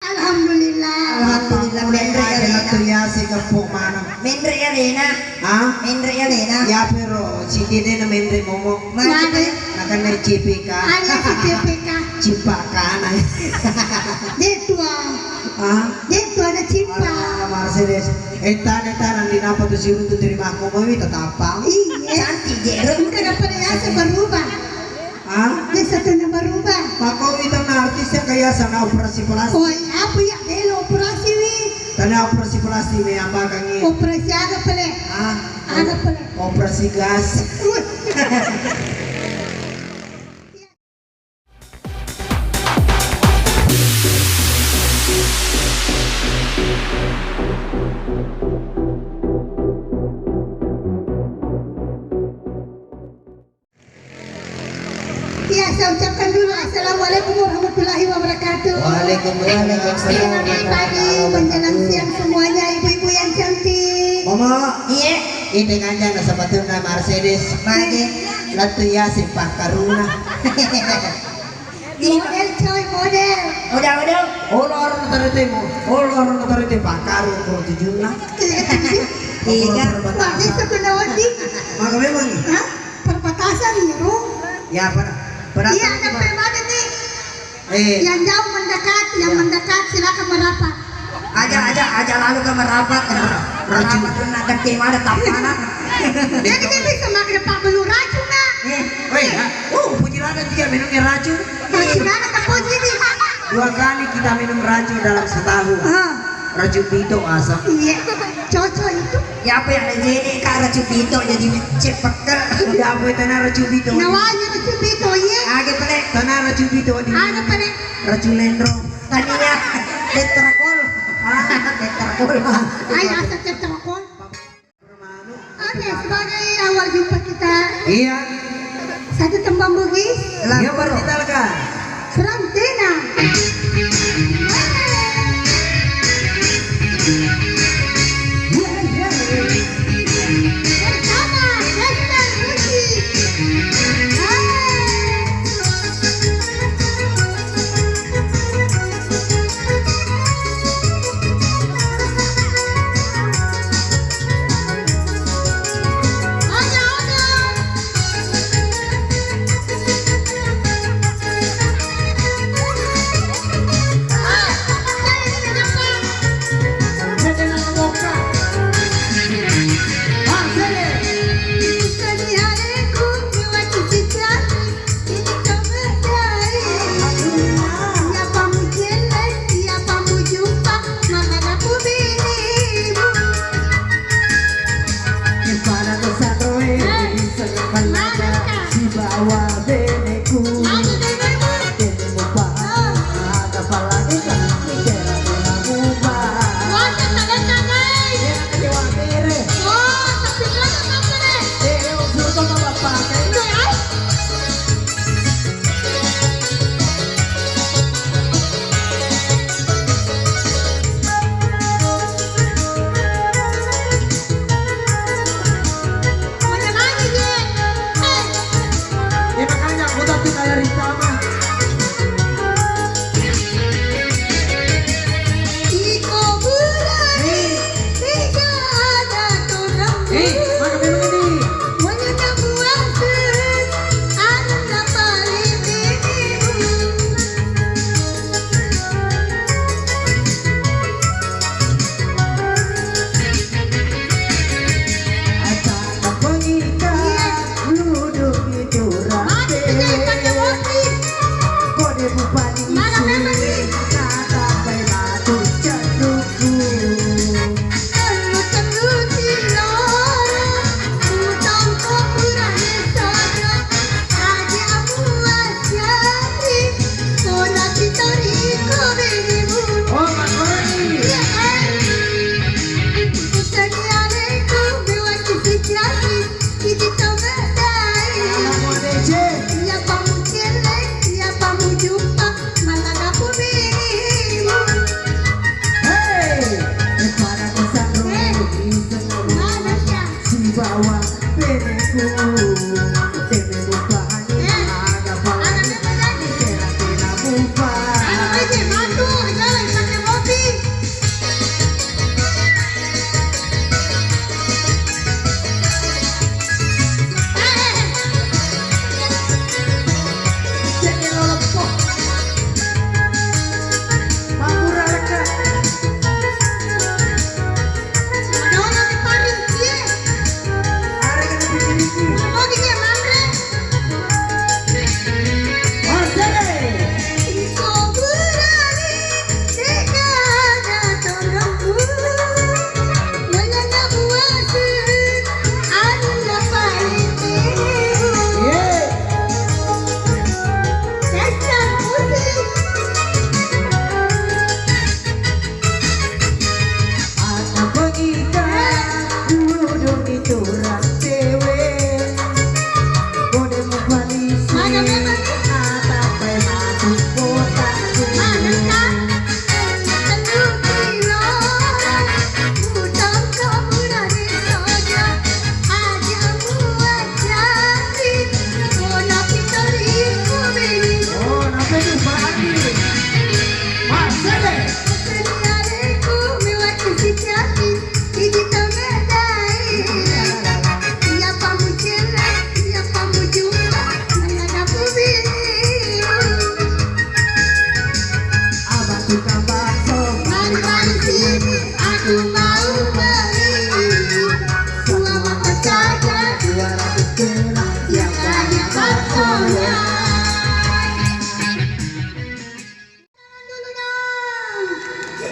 Alhamdulillah. Alhamdulillah Mendre Arena tu ya si kapok mana. Mendre Arena. Ah? Mendre Arena. Ya pero si kini na Mendre momo. Mana? Nakan na CPK. Ano si CPK? Cipaka na. Dito Ah? Dito na cimpa. Mercedes. Eta nanti napa tu si untuk terima aku mau tatapang. Iya. Cantik Jero. Bukan apa ya berubah. Ah? Dia satu na berubah. Mako itu na artis yang kaya sana operasi plastik. Oh, apa ya? Elo operasi wi. Tanda operasi plastik me apa kangi? Operasi ada pele. Ah? Ada pele. Operasi gas. Ya, saya ucapkan dulu Assalamualaikum warahmatullahi wabarakatuh. Waalaikumsalam. Selamat pagi menjelang siang semuanya ibu-ibu yang cantik. Mama, Iya. ini kanja na sabatun na Mercedes. Pagi. Latu ya si Pak Karuna. Model coy model. Udah. Olor na tarite mo. Olor na tarite Pak Karuna ko tujuna. Iya. Wah, ini satu nawadi. Maka memang Hah? Perbatasan ya, Ru? ya pada Iya, ada permada nih. eh Yang jauh mendekat silakan merapat. aja lalu ke merapat. Merapat tuh ada tim ada tapana. Jadi dia bisa makan Pak Belu racun nak. Woi, pujilanan dia minumnya racun. Racun ada tak puji nih. 2 kali kita minum racun dalam setahun. Racun pito asam. Iya, cocok itu. Ya apa yang ada jadi kak racun pito jadi cepekel. Ya apa itu racun pito? Nawanya racun itu iya. Age pele tanah racun pito di. Ada pada Racun lendro. Tadinya tetrakol. Tetrakol. ayo asal telepon. Oke, sebagai awal jumpa kita, Iya. satu tembang bugis, Iya perkenalkan. Serantina. Bersama Esther Musik. Ada.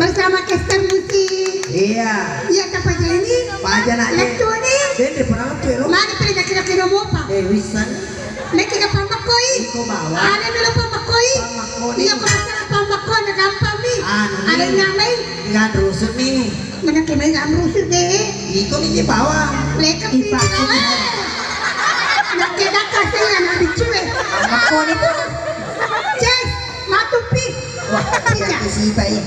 bersama caster musik. Iya. Iya apa aja ini? Paja nak. Lekto ni. Dede pernah tuh lo. Mari pilih kira-kira mo pa. Wisan. Leki ka pamakoi. Iko bawa. Ano nila pamakoi? Pamakoi. Iya ko sa pamakoi na gampang mi. Ano ni? Ano namay? Nggak rusuk nih. Mana kay may amrusul de. Iko nih bawa. Leka pilih. Nakita sa yan na bichuwe. Pamakoni tuh. Yes, matupi. Wah, siya si Iba ya.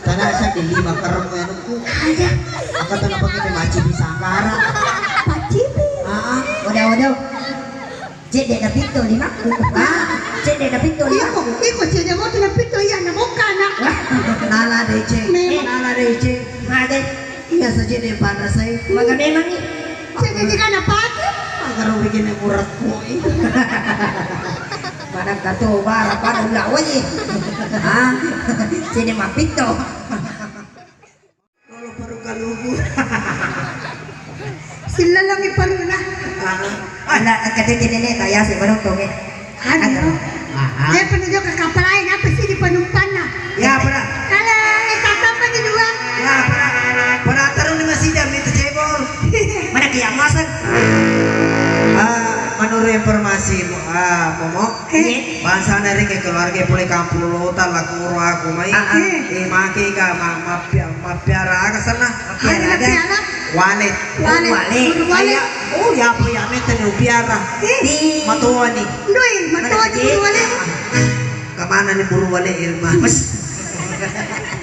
Tanah sa dilima karong mo yan ko. Ada. Ako tanah pag ito machi bisa angkara. Pacipi. Wadaw. Jadi ada pintu lima. Jadi ada pintu lima. Iko siya mo na pito yan na muka na. Nala dece. Nala dece. Ada. Iya saja deh panas saya. Mga memang ni. Siya di ka na pati. Agar bikin yang murah koi. Padang kato bara para ulawan eh. Sini mapito. Kalau baru kalugu. Sila lang ipaluna. Ala kadete nene kaya si barong toge. Ano? Eh panujo kakapalain apa sih di panumpan na? Ya para. Kala itatapa di dua. Ya para tarong ni masida minta cebol. Mana kaya masak? Menurut informasi Momo, bangsa dari keluarga boleh kampung lota laku aku mai, maki ka mapiara ke sana, Mapiara? walet, Walet. oh ya apa ya meten piara, di matuani, Doi, matuwa di buru wale. kemana nih buru wale ilma,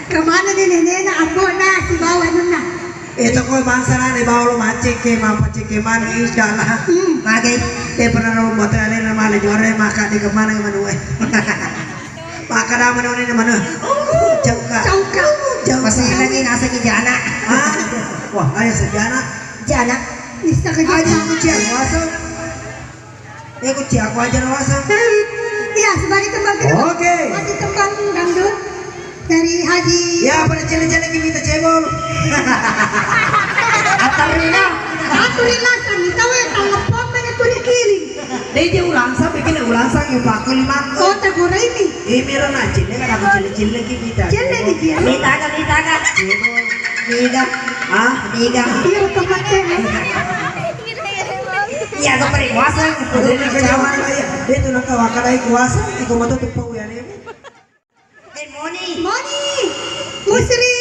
Kemana ni nene na ako na si bawa nun na. itu kau bangsa na bawa lo macik ke mapacik ke mana insyaAllah, makai, pernah lo buat ada nama le juara maka di kemana maka dah mana ni mana, jauh Chauka. masih lagi nasa ke jana, wah ayah sejana, Jana. Bisa ka aja jana. aku ciak wasa, aku ciak aja wasa, Iya, sebagai tembang Oke. Masih tembang dangdut dari Haji. ya pada cile-cile kita cebol, Atarina. Atarina sani tahu ya telepon mana tuli kiling. dia ulang sa bikin ulang sa yung bakul lima, Oh, tagura ini. meron na cile kan aku cile-cile kita, Jelle di dia. Mitaga, Liga. Liga. Iya, teman-teman. Iya, aku beri kuasa. Itu nak wakadai kuasa, ikaw matutupaw yan eh. Hey, Moni. Musri.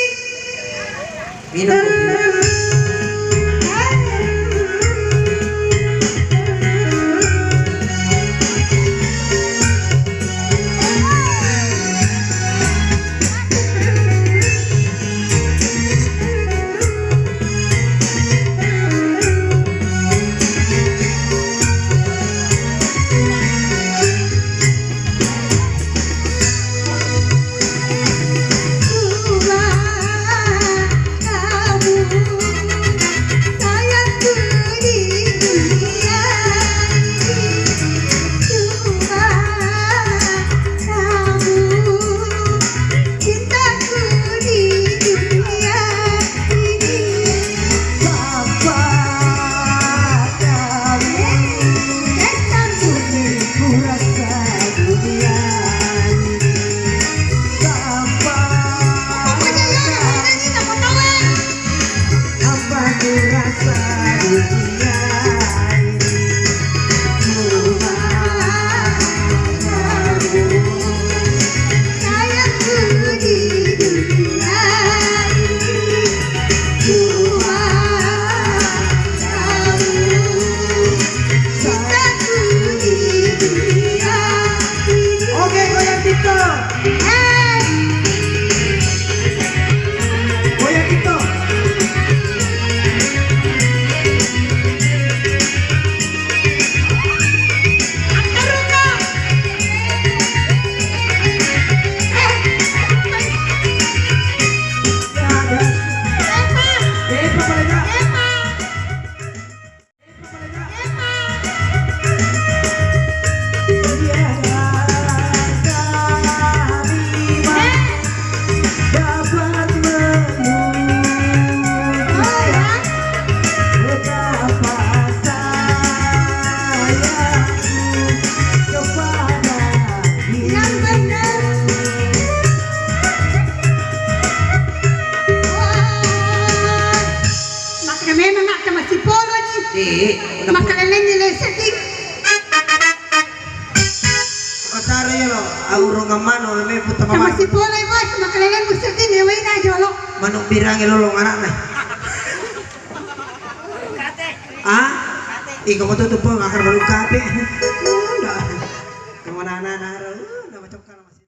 Minum ko. Kamu Makalalain nila sa ting. Kasara yun o, aurong ang mano, may puta Sama mama. si Polay boss, makalalain mo sa ting, iway na jolo. Manong birang ilulong anak na. Ah? Ikaw matutupong, akar malong kate.